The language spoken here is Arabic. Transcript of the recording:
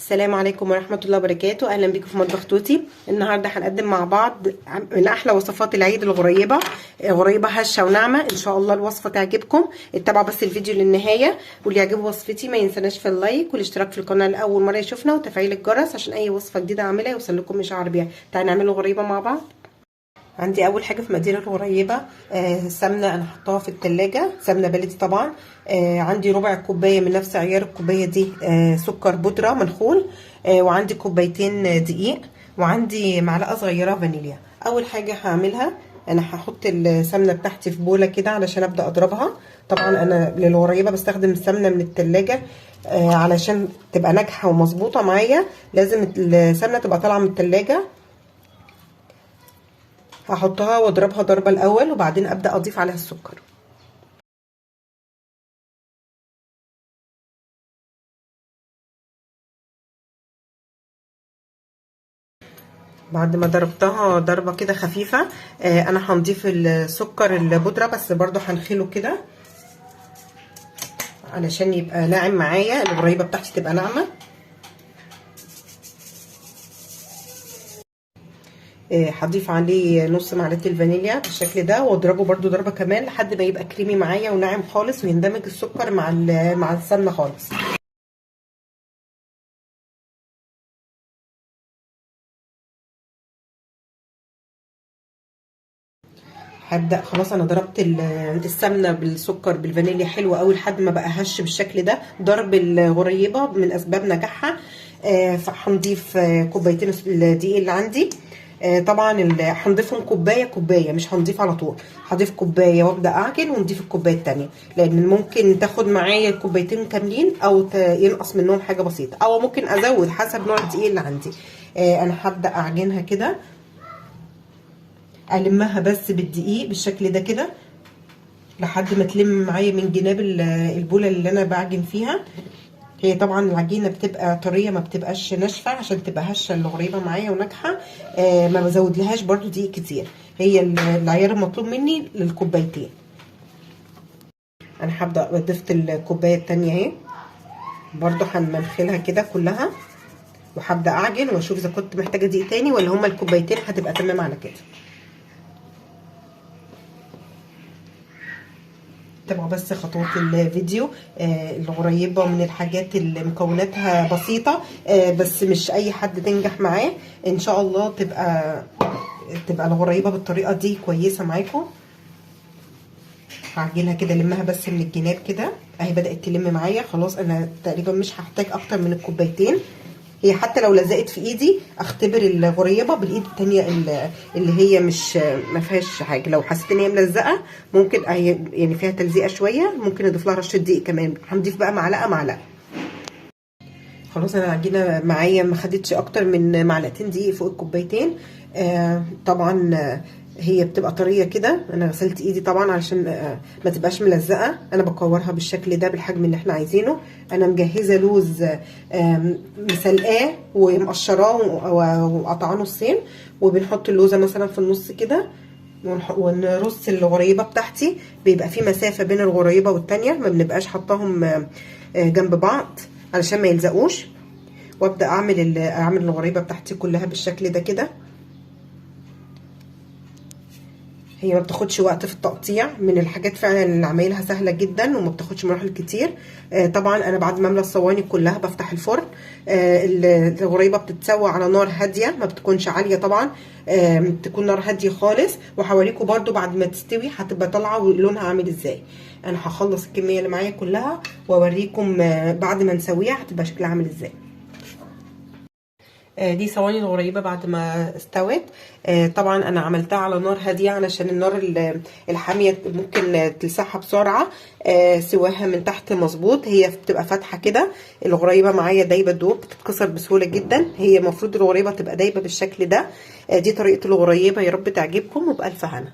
السلام عليكم ورحمة الله وبركاته. أهلا بكم في مطبخ توتي. النهاردة هنقدم مع بعض من أحلى وصفات العيد غريبة هشة وناعمة. إن شاء الله الوصفة تعجبكم. اتبعوا بس الفيديو للنهاية، واللي يعجبه وصفتي ما ينسناش في اللايك والاشتراك في القناة لأول مرة يشوفنا وتفعيل الجرس عشان أي وصفة جديدة أعملها يوصل لكم إشعار بيها. تعالوا نعمل غريبة مع بعض. عندي اول حاجه في مقادير الغريبه سمنه انا حطاها في التلاجة، سمنه بلدي طبعا. عندي ربع كوبايه من نفس عيار الكوبايه دي سكر بودره منخول، وعندي كوبايتين دقيق، وعندي معلقه صغيره فانيليا. اول حاجه هعملها انا هحط السمنه بتاعتي في بوله كده علشان ابدا اضربها. طبعا انا للغريبه بستخدم السمنه من التلاجة علشان تبقى ناجحه ومظبوطه معايا. لازم السمنه تبقى طالعه من التلاجة. هحطها واضربها ضربه الاول وبعدين ابدا اضيف عليها السكر. بعد ما ضربتها ضربه كده خفيفه انا هنضيف السكر البودره، بس برضو هنخله كده علشان يبقى ناعم معايا، الغريبه بتاعتي تبقى ناعمه. هضيف عليه نص معلقه الفانيليا بالشكل ده واضربه برضو ضربه كمان لحد ما يبقى كريمي معايا وناعم خالص ويندمج السكر مع السمنه خالص. هبدا خلاص انا ضربت السمنه بالسكر بالفانيليا حلوه قوي لحد ما بقى هش بالشكل ده. ضرب الغريبه من اسباب نجاحها. فهنضيف كوبايتين الدقيق اللي عندي. طبعا هنضيفهم كوبايه كوبايه، مش هنضيف على طول. هضيف كوبايه وابدا اعجن ونضيف الكوبايه الثانيه، لان ممكن تاخد معايا الكوبايتين كاملين او ينقص منهم حاجه بسيطه، او ممكن ازود حسب نوع الدقيق اللي عندي. انا هبدا اعجنها كده، المها بس بالدقيق بالشكل ده كده لحد ما تلم معايا من جناب البوله اللي انا بعجن فيها. هي طبعا العجينه بتبقى طريه ما بتبقاش ناشفه عشان تبقى هشه الغريبه معايا وناجحه. ما بزود لهاش برده دقيق كتير، هي العيار المطلوب مني للكوبايتين. انا هبدا ضفت الكوبايه الثانيه اهي، برده هنمنخلها كده كلها وهبدا اعجن واشوف اذا كنت محتاجه دقيق تاني ولا هما الكوبايتين هتبقى تمام على كده. تابعوا بس خطوات الفيديو. الغريبه من الحاجات اللي مكوناتها بسيطه، بس مش اي حد تنجح معاه. ان شاء الله تبقى الغريبه بالطريقه دي كويسه معاكم. هعجنها كده لمها بس من الجناب كده اهي، بدات تلم معايا خلاص. انا تقريبا مش هحتاج اكتر من الكوبايتين. هي حتى لو لزقت في ايدي اختبر الغريبه بالايد التانية اللي هي مش ما فيهاش حاجه. لو حسيت ان هي ملزقه ممكن يعني فيها تلزيقه شويه، ممكن اضيف لها رشه دقيق كمان. هنضيف بقى معلقه. خلاص انا العجينه معايا ما خدتش اكتر من معلقتين دقيق فوق الكوبايتين. طبعا هي بتبقى طريه كده. انا غسلت ايدي طبعا علشان ما تبقاش ملزقه. انا بكورها بالشكل ده بالحجم اللي احنا عايزينه. انا مجهزه لوز مسلقاه ومقشراه وقطعاه نصين، وبنحط اللوزه مثلا في النص كده ونرص الغريبه بتاعتي. بيبقى في مسافه بين الغريبه والتانيه، ما بنبقاش حطاهم جنب بعض علشان ما يلزقوش. وابدا اعمل الغريبه بتاعتي كلها بالشكل ده كده. هي ما بتاخدش وقت في التقطيع، من الحاجات فعلا اللي عمايلها سهله جدا وما بتاخدش مراحل كتير. طبعا انا بعد ما املى الصواني كلها بفتح الفرن. الغريبه بتتسوى على نار هاديه، ما بتكونش عاليه طبعا، تكون نار هاديه خالص. وحواليكوا برده بعد ما تستوي هتبقى طالعه ولونها عامل ازاي. انا هخلص الكميه اللي معايا كلها واوريكم بعد ما نسويها هتبقى شكلها عامل ازاي. دي صواني الغريبه بعد ما استوت. طبعا انا عملتها على نار هاديه علشان النار الحاميه ممكن تلسعها بسرعه. سواها من تحت مظبوط. هي بتبقى فاتحه كده. الغريبه معايا دايبه دوب، بتتكسر بسهوله جدا. هي المفروض الغريبه تبقى دايبه بالشكل ده. دي طريقه الغريبه، يا رب تعجبكم وبالف هنا.